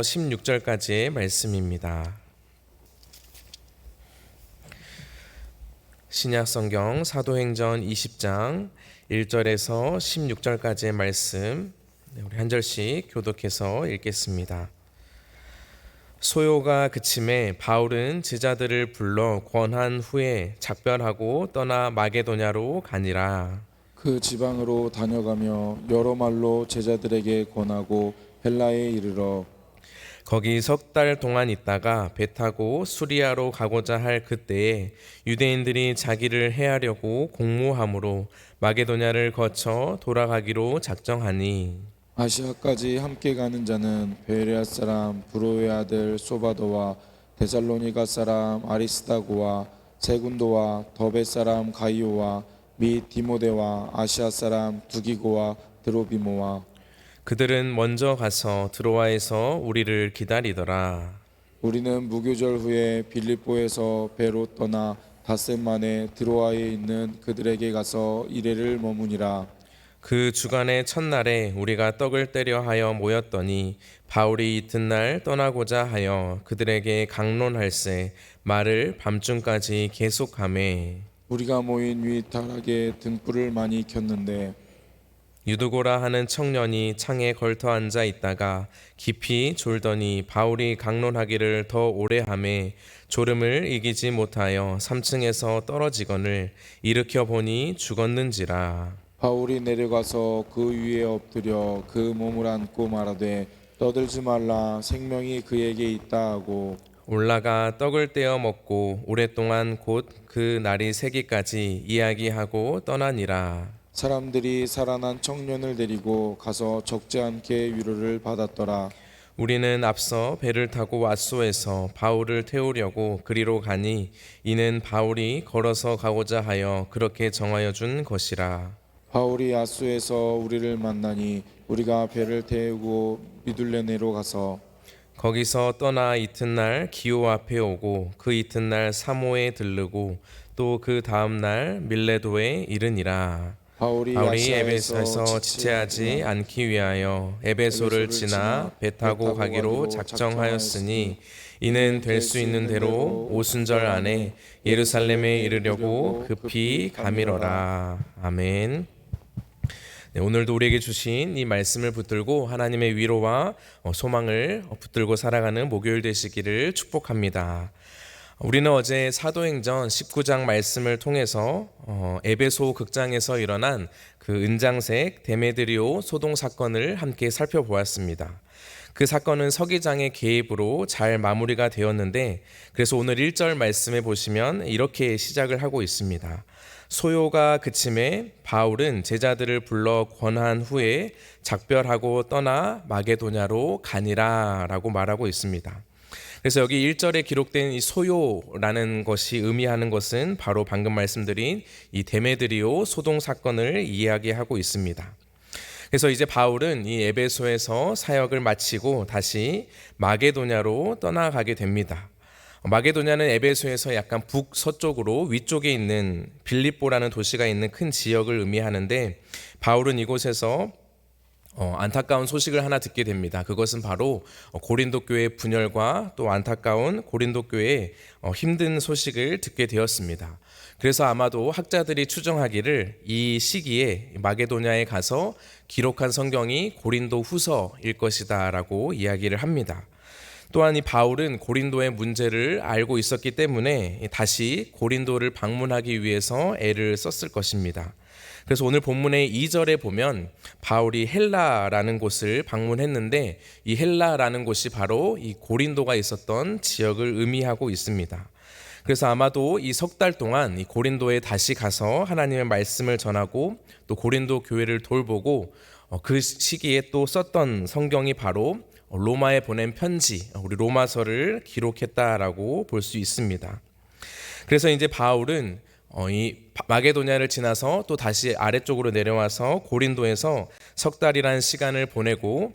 16절까지의 말씀입니다. 신약성경 사도행전 20장 1절에서 16절까지의 말씀, 우리 한 절씩 교독해서 읽겠습니다. 소요가 그침에 바울은 제자들을 불러 권한 후에 작별하고 떠나 마게도냐로 가니라. 그 지방으로 다녀가며 여러 말로 제자들에게 권하고 헬라에 이르러 거기 석 달 동안 있다가 배 타고 수리아로 가고자 할 그때에 유대인들이 자기를 해하려고 공모함으로 마게도냐를 거쳐 돌아가기로 작정하니 아시아까지 함께 가는 자는 베레아 사람 브로의 아들 소바도와 데살로니가 사람 아리스다고와 세군도와 더베 사람 가이오와 및 디모데와 아시아 사람 두기고와 드로비모와 그들은 먼저 가서 드로아에서 우리를 기다리더라. 우리는 무교절 후에 빌립보에서 배로 떠나 닷새 만에 드로아에 있는 그들에게 가서 이레를 머무니라. 그 주간의 첫날에 우리가 떡을 떼려 하여 모였더니 바울이 이튿날 떠나고자 하여 그들에게 강론할세 말을 밤중까지 계속하매 우리가 모인 위타락에 등불을 많이 켰는데 유두고라 하는 청년이 창에 걸터 앉아 있다가 깊이 졸더니 바울이 강론하기를 더 오래 하매 졸음을 이기지 못하여 3층에서 떨어지거늘 일으켜 보니 죽었는지라. 바울이 내려가서 그 위에 엎드려 그 몸을 안고 말하되 떠들지 말라 생명이 그에게 있다 하고 올라가 떡을 떼어 먹고 오랫동안 곧 그 날이 새기까지 이야기하고 떠나니라. 사람들이 살아난 청년을 데리고 가서 적지 않게 위로를 받았더라. 우리는 앞서 배를 타고 앗소에서 바울을 태우려고 그리로 가니 이는 바울이 걸어서 가고자 하여 그렇게 정하여 준 것이라. 바울이 아수에서 우리를 만나니 우리가 배를 태우고 미둘레네로 가서 거기서 떠나 이튿날 기오 앞에 오고 그 이튿날 사모에 들르고 또 그 다음날 밀레도에 이르니라. 바울이 에베소에서 지체하지 않기 위하여 에베소를 지나 배 타고 가기로 작정하였으니 이는 될 수 있는 대로 오순절 안에 예루살렘에 이르려고 급히 가미러라. 아멘. 네, 오늘도 우리에게 주신 이 말씀을 붙들고 하나님의 위로와 소망을 붙들고 살아가는 목요일 되시기를 축복합니다. 우리는 어제 사도행전 19장 말씀을 통해서 에베소 극장에서 일어난 그 은장색 데메드리오 소동 사건을 함께 살펴보았습니다. 그 사건은 서기장의 개입으로 잘 마무리가 되었는데, 그래서 오늘 1절 말씀에 보시면 이렇게 시작을 하고 있습니다. 소요가 그침에 바울은 제자들을 불러 권한 후에 작별하고 떠나 마게도냐로 가니라 라고 말하고 있습니다. 그래서 여기 1절에 기록된 이 소요라는 것이 의미하는 것은 바로 방금 말씀드린 이 데메드리오 소동 사건을 이야기하고 있습니다. 그래서 이제 바울은 이 에베소에서 사역을 마치고 다시 마게도냐로 떠나가게 됩니다. 마게도냐는 에베소에서 약간 북서쪽으로 위쪽에 있는 빌립보라는 도시가 있는 큰 지역을 의미하는데, 바울은 이곳에서 안타까운 소식을 하나 듣게 됩니다. 그것은 바로 고린도 교회의 분열과 또 안타까운 고린도 교회의 힘든 소식을 듣게 되었습니다. 그래서 아마도 학자들이 추정하기를 이 시기에 마게도냐에 가서 기록한 성경이 고린도 후서일 것이다 라고 이야기를 합니다. 또한 이 바울은 고린도의 문제를 알고 있었기 때문에 다시 고린도를 방문하기 위해서 애를 썼을 것입니다. 그래서 오늘 본문의 2절에 보면 바울이 헬라라는 곳을 방문했는데, 이 헬라라는 곳이 바로 이 고린도가 있었던 지역을 의미하고 있습니다. 그래서 아마도 이 석 달 동안 이 고린도에 다시 가서 하나님의 말씀을 전하고 또 고린도 교회를 돌보고 그 시기에 또 썼던 성경이 바로 로마에 보낸 편지, 우리 로마서를 기록했다라고 볼 수 있습니다. 그래서 이제 바울은 이 마게도냐를 지나서 또 다시 아래쪽으로 내려와서 고린도에서 석 달이라는 시간을 보내고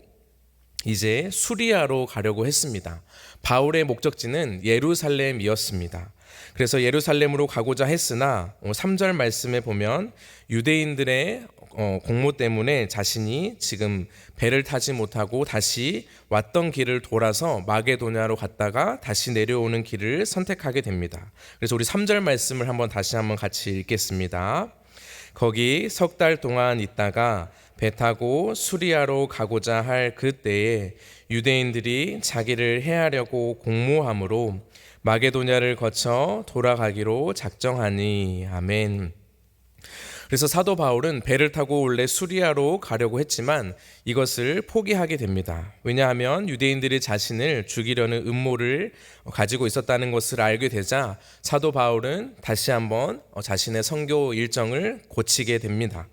이제 수리아로 가려고 했습니다. 바울의 목적지는 예루살렘이었습니다. 그래서 예루살렘으로 가고자 했으나 3절 말씀에 보면 유대인들의 공모 때문에 자신이 지금 배를 타지 못하고 다시 왔던 길을 돌아서 마게도냐로 갔다가 다시 내려오는 길을 선택하게 됩니다. 그래서 우리 3절 말씀을 다시 한번 같이 읽겠습니다. 거기 석 달 동안 있다가 배 타고 수리아로 가고자 할 그때에 유대인들이 자기를 해하려고 공모함으로 마게도냐를 거쳐 돌아가기로 작정하니. 아멘. 그래서 사도 바울은 배를 타고 원래 수리아로 가려고 했지만 이것을 포기하게 됩니다. 왜냐하면 유대인들이 자신을 죽이려는 음모를 가지고 있었다는 것을 알게 되자 사도 바울은 다시 한번 자신의 선교 일정을 고치게 됩니다.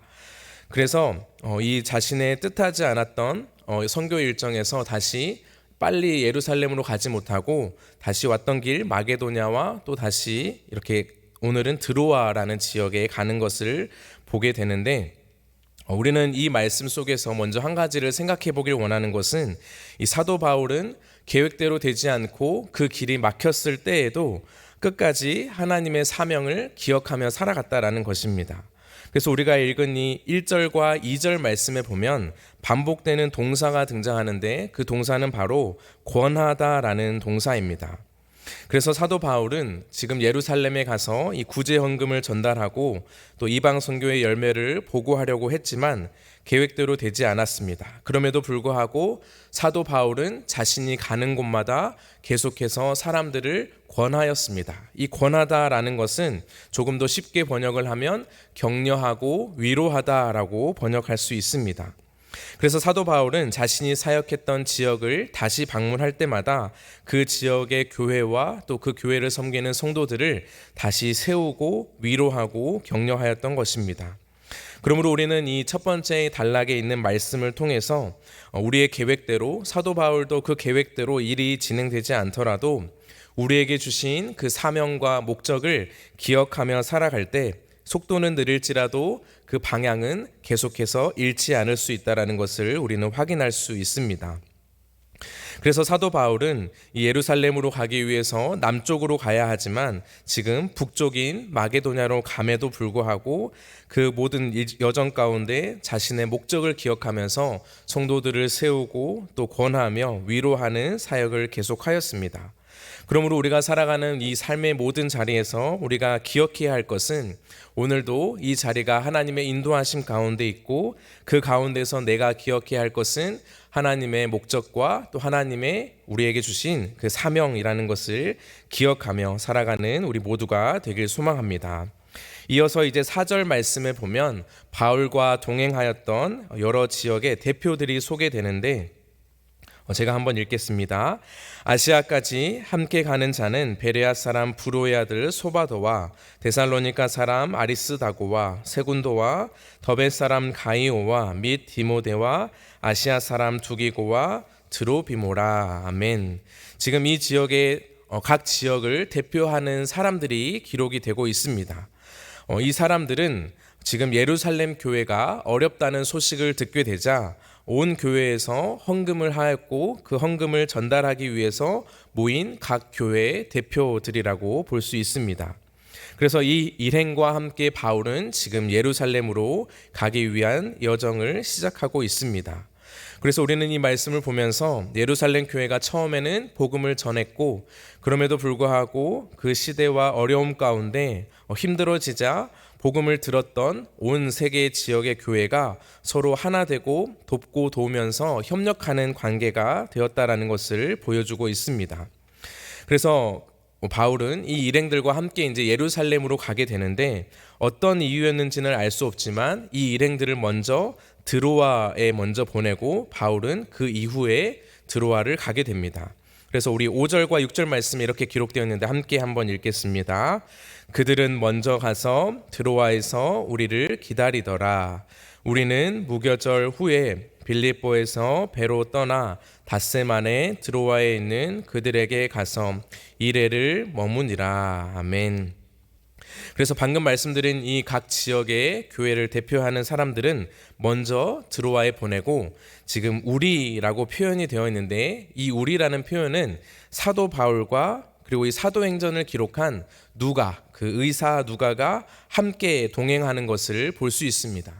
그래서 이 자신의 뜻하지 않았던 선교 일정에서 다시 빨리 예루살렘으로 가지 못하고 다시 왔던 길 마게도냐와 또 다시 이렇게 오늘은 드로아라는 지역에 가는 것을 보게 되는데, 우리는 이 말씀 속에서 먼저 한 가지를 생각해 보길 원하는 것은 이 사도 바울은 계획대로 되지 않고 그 길이 막혔을 때에도 끝까지 하나님의 사명을 기억하며 살아갔다라는 것입니다. 그래서 우리가 읽은 이 1절과 2절 말씀에 보면 반복되는 동사가 등장하는데 그 동사는 바로 권하다라는 동사입니다. 그래서 사도 바울은 지금 예루살렘에 가서 이 구제 헌금을 전달하고 또 이방 선교의 열매를 보고하려고 했지만 계획대로 되지 않았습니다. 그럼에도 불구하고 사도 바울은 자신이 가는 곳마다 계속해서 사람들을 권하였습니다. 이 권하다라는 것은 조금 더 쉽게 번역을 하면 격려하고 위로하다라고 번역할 수 있습니다. 그래서 사도 바울은 자신이 사역했던 지역을 다시 방문할 때마다 그 지역의 교회와 또 그 교회를 섬기는 성도들을 다시 세우고 위로하고 격려하였던 것입니다. 그러므로 우리는 이 첫 번째 단락에 있는 말씀을 통해서 우리의 계획대로 사도 바울도 그 계획대로 일이 진행되지 않더라도 우리에게 주신 그 사명과 목적을 기억하며 살아갈 때 속도는 느릴지라도 그 방향은 계속해서 잃지 않을 수 있다는 것을 우리는 확인할 수 있습니다. 그래서 사도 바울은 이 예루살렘으로 가기 위해서 남쪽으로 가야 하지만 지금 북쪽인 마게도냐로 감에도 불구하고 그 모든 여정 가운데 자신의 목적을 기억하면서 성도들을 세우고 또 권하며 위로하는 사역을 계속하였습니다. 그러므로 우리가 살아가는 이 삶의 모든 자리에서 우리가 기억해야 할 것은 오늘도 이 자리가 하나님의 인도하심 가운데 있고 그 가운데서 내가 기억해야 할 것은 하나님의 목적과 또 하나님의 우리에게 주신 그 사명이라는 것을 기억하며 살아가는 우리 모두가 되길 소망합니다. 이어서 이제 4절 말씀에 보면 바울과 동행하였던 여러 지역의 대표들이 소개되는데 제가 한번 읽겠습니다. 아시아까지 함께 가는 자는 베레아 사람 브로의 아들 소바도와 데살로니가 사람 아리스다고와 세군도와 더베 사람 가이오와 및 디모데와 아시아 사람 두기고와 드로비모라. 아멘. 지금 이 지역의 각 지역을 대표하는 사람들이 기록이 되고 있습니다. 이 사람들은 지금 예루살렘 교회가 어렵다는 소식을 듣게 되자 온 교회에서 헌금을 하였고 그 헌금을 전달하기 위해서 모인 각 교회의 대표들이라고 볼 수 있습니다. 그래서 이 일행과 함께 바울은 지금 예루살렘으로 가기 위한 여정을 시작하고 있습니다. 그래서 우리는 이 말씀을 보면서 예루살렘 교회가 처음에는 복음을 전했고 그럼에도 불구하고 그 시대와 어려움 가운데 힘들어지자 복음을 들었던 온 세계 지역의 교회가 서로 하나 되고 돕고 도우면서 협력하는 관계가 되었다라는 것을 보여주고 있습니다. 그래서 바울은 이 일행들과 함께 이제 예루살렘으로 가게 되는데 어떤 이유였는지는 알 수 없지만 이 일행들을 먼저 드로아에 먼저 보내고 바울은 그 이후에 드로아를 가게 됩니다. 그래서 우리 5절과 6절 말씀이 이렇게 기록되어 있는데 함께 한번 읽겠습니다. 그들은 먼저 가서 드로아에서 우리를 기다리더라. 우리는 무교절 후에 빌립보에서 배로 떠나 닷새 안에 드로아에 있는 그들에게 가서 이레를 머무니라. 아멘. 그래서 방금 말씀드린 이 각 지역의 교회를 대표하는 사람들은 먼저 드로아에 보내고 지금 우리라고 표현이 되어 있는데 이 우리라는 표현은 사도 바울과 그리고 이 사도행전을 기록한 누가, 그 의사 누가가 함께 동행하는 것을 볼 수 있습니다.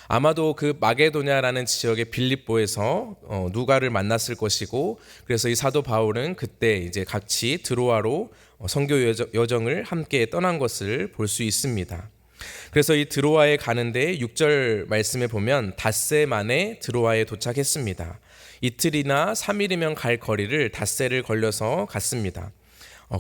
아마도 그 마게도냐라는 지역의 빌립보에서 누가를 만났을 것이고, 그래서 이 사도 바울은 그때 이제 같이 드로아로 선교 여정을 함께 떠난 것을 볼 수 있습니다. 그래서 이 드로아에 가는데 6절 말씀에 보면 닷새 만에 드로아에 도착했습니다. 이틀이나 3일이면 갈 거리를 닷새를 걸려서 갔습니다.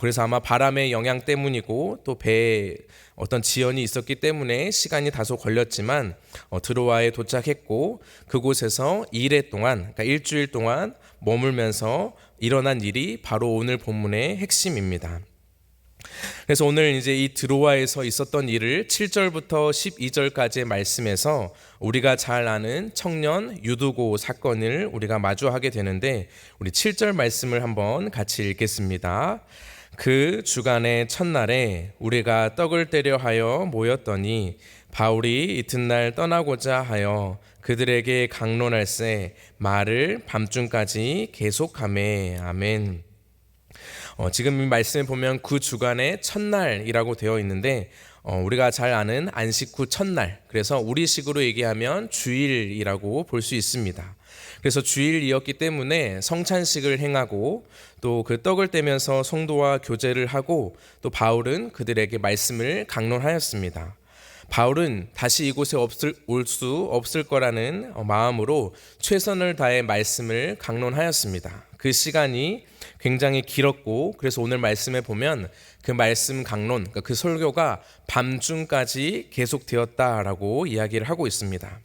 그래서 아마 바람의 영향 때문이고 또 배에 어떤 지연이 있었기 때문에 시간이 다소 걸렸지만 드로아에 도착했고, 그곳에서 2일 동안, 그러니까 일주일 동안 머물면서 일어난 일이 바로 오늘 본문의 핵심입니다. 그래서 오늘 이제 이 드로아에서 있었던 일을 7절부터 12절까지의 말씀에서 우리가 잘 아는 청년 유두고 사건을 우리가 마주하게 되는데, 우리 7절 말씀을 한번 같이 읽겠습니다. 그 주간의 첫날에 우리가 떡을 떼려 하여 모였더니 바울이 이튿날 떠나고자 하여 그들에게 강론할세 말을 밤중까지 계속하매. 아멘. 지금 이 말씀에 보면 그 주간의 첫날이라고 되어 있는데, 우리가 잘 아는 안식 후 첫날, 그래서 우리식으로 얘기하면 주일이라고 볼 수 있습니다. 그래서 주일이었기 때문에 성찬식을 행하고 또 그 떡을 떼면서 성도와 교제를 하고, 또 바울은 그들에게 말씀을 강론하였습니다. 바울은 다시 이곳에 올 수 없을 거라는 마음으로 최선을 다해 말씀을 강론하였습니다. 그 시간이 굉장히 길었고, 그래서 오늘 말씀에 보면 그 말씀 강론, 그러니까 그 설교가 밤중까지 계속되었다라고 이야기를 하고 있습니다.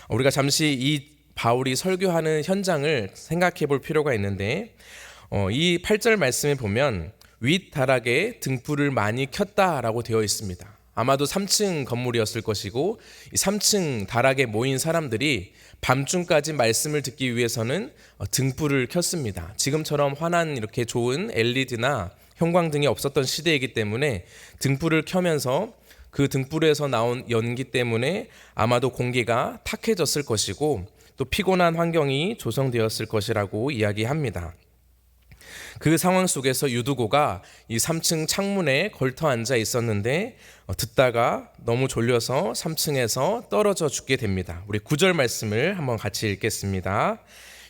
우리가 잠시 이 바울이 설교하는 현장을 생각해 볼 필요가 있는데, 이 8절 말씀에 보면 윗다락에 등불을 많이 켰다라고 되어 있습니다. 아마도 3층 건물이었을 것이고, 이 3층 다락에 모인 사람들이 밤중까지 말씀을 듣기 위해서는 등불을 켰습니다. 지금처럼 환한 이렇게 좋은 LED나 형광등이 없었던 시대이기 때문에 등불을 켜면서 그 등불에서 나온 연기 때문에 아마도 공기가 탁해졌을 것이고, 또 피곤한 환경이 조성되었을 것이라고 이야기합니다. 그 상황 속에서 유두고가 이 3층 창문에 걸터 앉아 있었는데 듣다가 너무 졸려서 3층에서 떨어져 죽게 됩니다. 우리 9절 말씀을 한번 같이 읽겠습니다.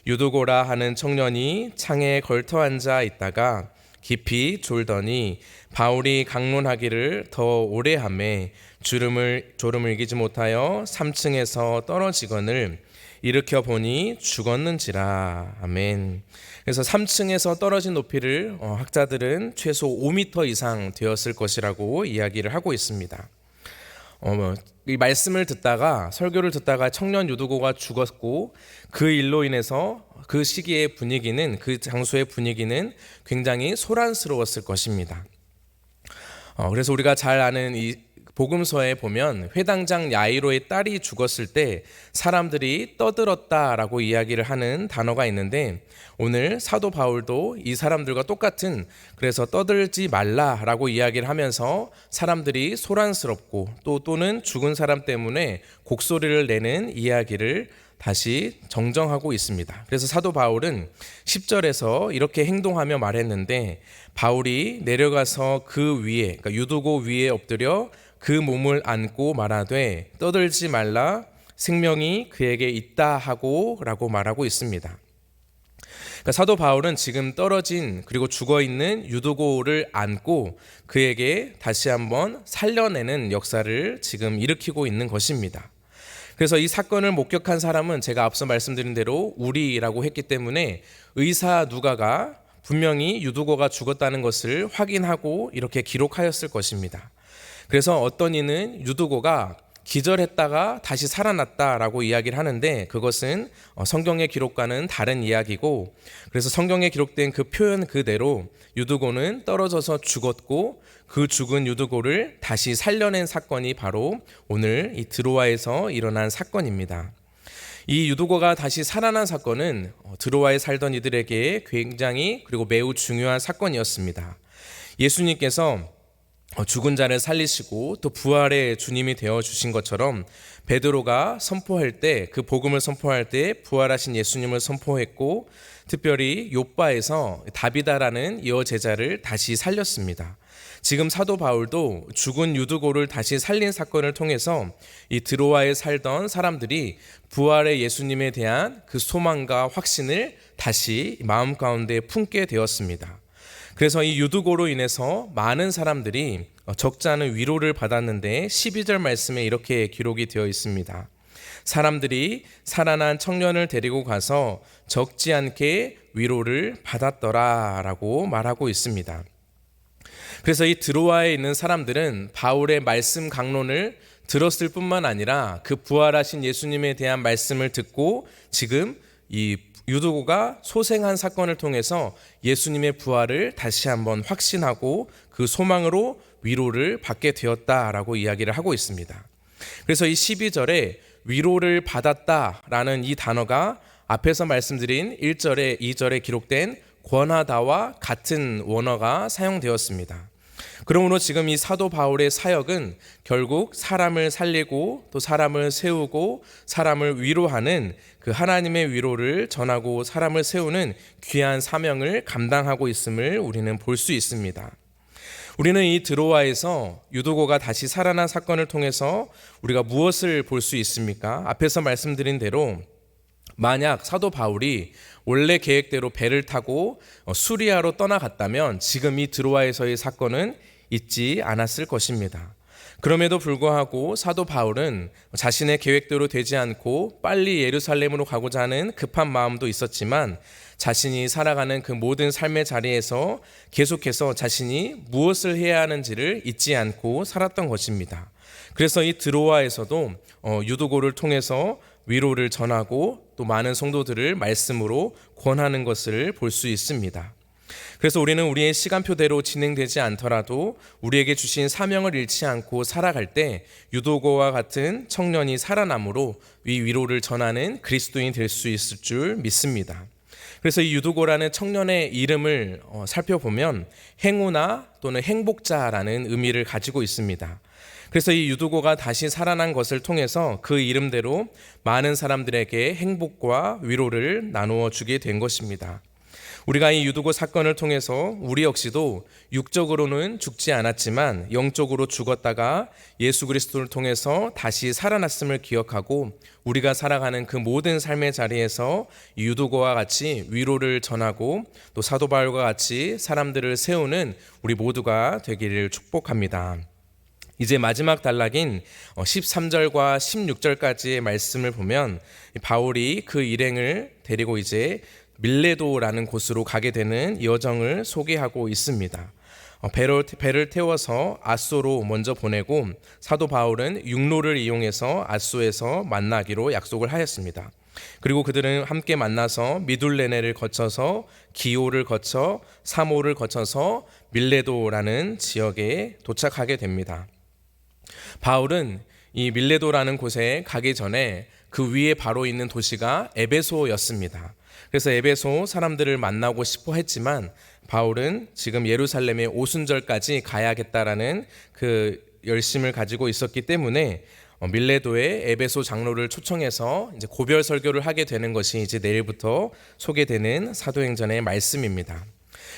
유두고라 하는 청년이 창에 걸터 앉아 있다가 깊이 졸더니 바울이 강론하기를 더 오래 하매 졸음을 이기지 못하여 3층에서 떨어지거늘 일으켜 보니 죽었는지라. 아멘. 그래서 3층에서 떨어진 높이를 학자들은 최소 5m 이상 되었을 것이라고 이야기를 하고 있습니다. 이 말씀을 듣다가, 설교를 듣다가 청년 유두고가 죽었고, 그 일로 인해서 그 시기의 분위기는, 그 장소의 분위기는 굉장히 소란스러웠을 것입니다. 그래서 우리가 잘 아는 이 복음서에 보면 회당장 야이로의 딸이 죽었을 때 사람들이 떠들었다라고 이야기를 하는 단어가 있는데, 오늘 사도 바울도 이 사람들과 똑같은, 그래서 떠들지 말라라고 이야기를 하면서 사람들이 소란스럽고 또는 죽은 사람 때문에 곡소리를 내는 이야기를 다시 정정하고 있습니다. 그래서 사도 바울은 10절에서 이렇게 행동하며 말했는데, 바울이 내려가서 그 위에, 그러니까 유두고 위에 엎드려 그 몸을 안고 말하되 떠들지 말라, 생명이 그에게 있다 하고 라고 말하고 있습니다. 그러니까 사도 바울은 지금 떨어진, 그리고 죽어있는 유두고를 안고 그에게 다시 한번 살려내는 역사를 지금 일으키고 있는 것입니다. 그래서 이 사건을 목격한 사람은 제가 앞서 말씀드린 대로 우리라고 했기 때문에 의사 누가가 분명히 유두고가 죽었다는 것을 확인하고 이렇게 기록하였을 것입니다. 그래서 어떤 이는 유두고가 기절했다가 다시 살아났다라고 이야기를 하는데, 그것은 성경의 기록과는 다른 이야기고, 그래서 성경에 기록된 그 표현 그대로 유두고는 떨어져서 죽었고, 그 죽은 유두고를 다시 살려낸 사건이 바로 오늘 이 드로아에서 일어난 사건입니다. 이 유두고가 다시 살아난 사건은 드로아에 살던 이들에게 굉장히, 그리고 매우 중요한 사건이었습니다. 예수님께서 죽은 자를 살리시고 또 부활의 주님이 되어 주신 것처럼 베드로가 선포할 때, 그 복음을 선포할 때 부활하신 예수님을 선포했고, 특별히 욥바에서 다비다라는 여제자를 다시 살렸습니다. 지금 사도 바울도 죽은 유두고를 다시 살린 사건을 통해서 이 드로아에 살던 사람들이 부활의 예수님에 대한 그 소망과 확신을 다시 마음 가운데 품게 되었습니다. 그래서 이 유두고로 인해서 많은 사람들이 적지 않은 위로를 받았는데 12절 말씀에 이렇게 기록이 되어 있습니다. 사람들이 살아난 청년을 데리고 가서 적지 않게 위로를 받았더라 라고 말하고 있습니다. 그래서 이 드로아에 있는 사람들은 바울의 말씀 강론을 들었을 뿐만 아니라 그 부활하신 예수님에 대한 말씀을 듣고 지금 이 유두고가 소생한 사건을 통해서 예수님의 부활을 다시 한번 확신하고 그 소망으로 위로를 받게 되었다라고 이야기를 하고 있습니다. 그래서 이 12절에 위로를 받았다라는 이 단어가 앞에서 말씀드린 1절에 2절에 기록된 권하다와 같은 원어가 사용되었습니다. 그러므로 지금 이 사도 바울의 사역은 결국 사람을 살리고 또 사람을 세우고 사람을 위로하는 그 하나님의 위로를 전하고 사람을 세우는 귀한 사명을 감당하고 있음을 우리는 볼 수 있습니다. 우리는 이 드로아에서 유두고가 다시 살아난 사건을 통해서 우리가 무엇을 볼 수 있습니까? 앞에서 말씀드린 대로 만약 사도 바울이 원래 계획대로 배를 타고 수리아로 떠나갔다면 지금 이 드로아에서의 사건은 있지 않았을 것입니다. 그럼에도 불구하고 사도 바울은 자신의 계획대로 되지 않고 빨리 예루살렘으로 가고자 하는 급한 마음도 있었지만 자신이 살아가는 그 모든 삶의 자리에서 계속해서 자신이 무엇을 해야 하는지를 잊지 않고 살았던 것입니다. 그래서 이 드로아에서도 유두고를 통해서 위로를 전하고 또 많은 성도들을 말씀으로 권하는 것을 볼 수 있습니다. 그래서 우리는 우리의 시간표대로 진행되지 않더라도 우리에게 주신 사명을 잃지 않고 살아갈 때 유도고와 같은 청년이 살아남으로 이 위로를 전하는 그리스도인이 될 수 있을 줄 믿습니다. 그래서 이 유두고라는 청년의 이름을 살펴보면 행우나 또는 행복자라는 의미를 가지고 있습니다. 그래서 이 유두고가 다시 살아난 것을 통해서 그 이름대로 많은 사람들에게 행복과 위로를 나누어 주게 된 것입니다. 우리가 이 유두고 사건을 통해서 우리 역시도 육적으로는 죽지 않았지만 영적으로 죽었다가 예수 그리스도를 통해서 다시 살아났음을 기억하고 우리가 살아가는 그 모든 삶의 자리에서 유두고와 같이 위로를 전하고 또 사도 바울과 같이 사람들을 세우는 우리 모두가 되기를 축복합니다. 이제 마지막 단락인 13절과 16절까지의 말씀을 보면 바울이 그 일행을 데리고 이제 밀레도라는 곳으로 가게 되는 여정을 소개하고 있습니다. 배를 태워서 아소로 먼저 보내고 사도 바울은 육로를 이용해서 아소에서 만나기로 약속을 하였습니다. 그리고 그들은 함께 만나서 미둘레네를 거쳐서 기오를 거쳐 사모를 거쳐서 밀레도라는 지역에 도착하게 됩니다. 바울은 이 밀레도라는 곳에 가기 전에 그 위에 바로 있는 도시가 에베소였습니다. 그래서 에베소 사람들을 만나고 싶어 했지만 바울은 지금 예루살렘의 오순절까지 가야겠다라는 그 열심을 가지고 있었기 때문에 밀레도의 에베소 장로를 초청해서 이제 고별 설교를 하게 되는 것이 이제 내일부터 소개되는 사도행전의 말씀입니다.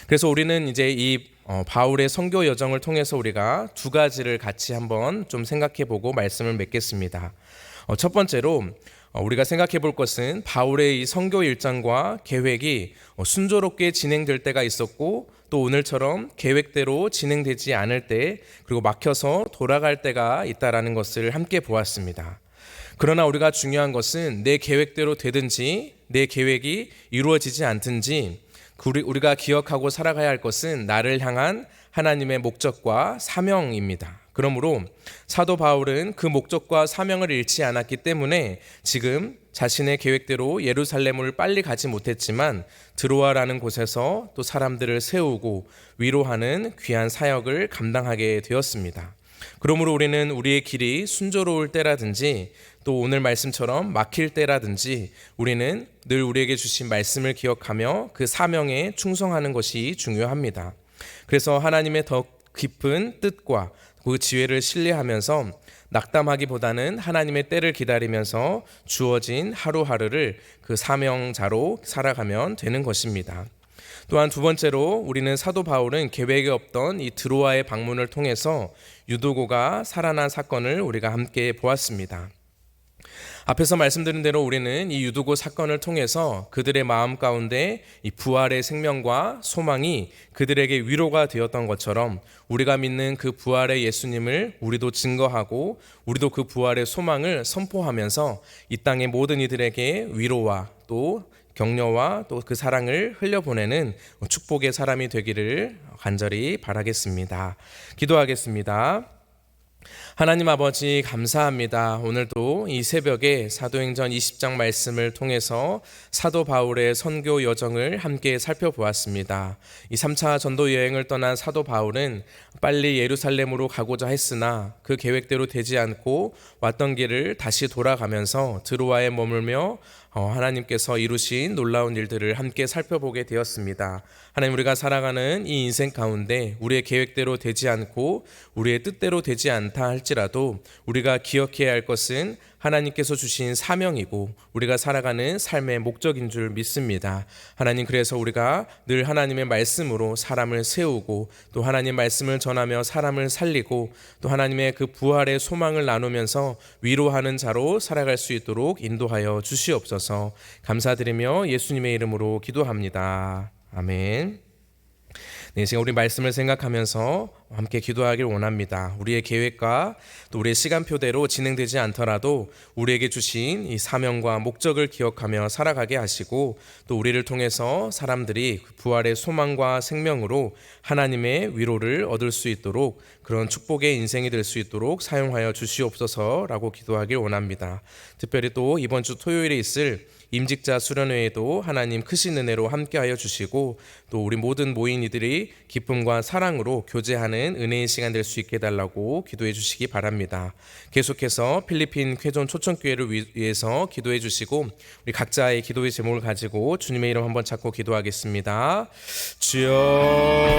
그래서 우리는 이제 이 바울의 선교 여정을 통해서 우리가 두 가지를 같이 한번 좀 생각해 보고 말씀을 맺겠습니다. 첫 번째로 우리가 생각해 볼 것은 바울의 이 선교 일정과 계획이 순조롭게 진행될 때가 있었고 또 오늘처럼 계획대로 진행되지 않을 때 그리고 막혀서 돌아갈 때가 있다라는 것을 함께 보았습니다. 그러나 우리가 중요한 것은 내 계획대로 되든지 내 계획이 이루어지지 않든지 우리가 기억하고 살아가야 할 것은 나를 향한 하나님의 목적과 사명입니다. 그러므로 사도 바울은 그 목적과 사명을 잃지 않았기 때문에 지금 자신의 계획대로 예루살렘을 빨리 가지 못했지만 드로아라는 곳에서 또 사람들을 세우고 위로하는 귀한 사역을 감당하게 되었습니다. 그러므로 우리는 우리의 길이 순조로울 때라든지 또 오늘 말씀처럼 막힐 때라든지 우리는 늘 우리에게 주신 말씀을 기억하며 그 사명에 충성하는 것이 중요합니다. 그래서 하나님의 더 깊은 뜻과 그 지혜를 신뢰하면서 낙담하기보다는 하나님의 때를 기다리면서 주어진 하루하루를 그 사명자로 살아가면 되는 것입니다. 또한 두 번째로 우리는 사도 바울은 계획에 없던 이 드로아의 방문을 통해서 유도고가 살아난 사건을 우리가 함께 보았습니다. 앞에서 말씀드린 대로 우리는 이 유두고 사건을 통해서 그들의 마음 가운데 이 부활의 생명과 소망이 그들에게 위로가 되었던 것처럼 우리가 믿는 그 부활의 예수님을 우리도 증거하고 우리도 그 부활의 소망을 선포하면서 이 땅의 모든 이들에게 위로와 또 격려와 또 그 사랑을 흘려보내는 축복의 사람이 되기를 간절히 바라겠습니다. 기도하겠습니다. 하나님 아버지 감사합니다. 오늘도 이 새벽에 사도행전 20장 말씀을 통해서 사도 바울의 선교 여정을 함께 살펴보았습니다. 이 3차 전도 여행을 떠난 사도 바울은 빨리 예루살렘으로 가고자 했으나 그 계획대로 되지 않고 왔던 길을 다시 돌아가면서 드로아에 머물며 하나님께서 이루신 놀라운 일들을 함께 살펴보게 되었습니다. 하나님, 우리가 살아가는 이 인생 가운데 우리의 계획대로 되지 않고 우리의 뜻대로 되지 않다 할지라도 우리가 기억해야 할 것은 하나님께서 주신 사명이고 우리가 살아가는 삶의 목적인 줄 믿습니다. 하나님, 그래서 우리가 늘 하나님의 말씀으로 사람을 세우고 또 하나님 말씀을 전하며 사람을 살리고 또 하나님의 그 부활의 소망을 나누면서 위로하는 자로 살아갈 수 있도록 인도하여 주시옵소서. 감사드리며 예수님의 이름으로 기도합니다. 아멘. 네, 지금 우리 말씀을 생각하면서 함께 기도하길 원합니다. 우리의 계획과 또 우리의 시간표대로 진행되지 않더라도 우리에게 주신 이 사명과 목적을 기억하며 살아가게 하시고 또 우리를 통해서 사람들이 부활의 소망과 생명으로 하나님의 위로를 얻을 수 있도록 그런 축복의 인생이 될 수 있도록 사용하여 주시옵소서라고 기도하길 원합니다. 특별히 또 이번 주 토요일에 있을 임직자 수련회에도 하나님 크신 은혜로 함께하여 주시고 또 우리 모든 모인 이들이 기쁨과 사랑으로 교제하는 은혜의 시간 될 수 있게 해달라고 기도해 주시기 바랍니다. 계속해서 필리핀 쾌존 초청교회를 위해서 기도해 주시고 우리 각자의 기도의 제목을 가지고 주님의 이름 한번 찾고 기도하겠습니다. 주여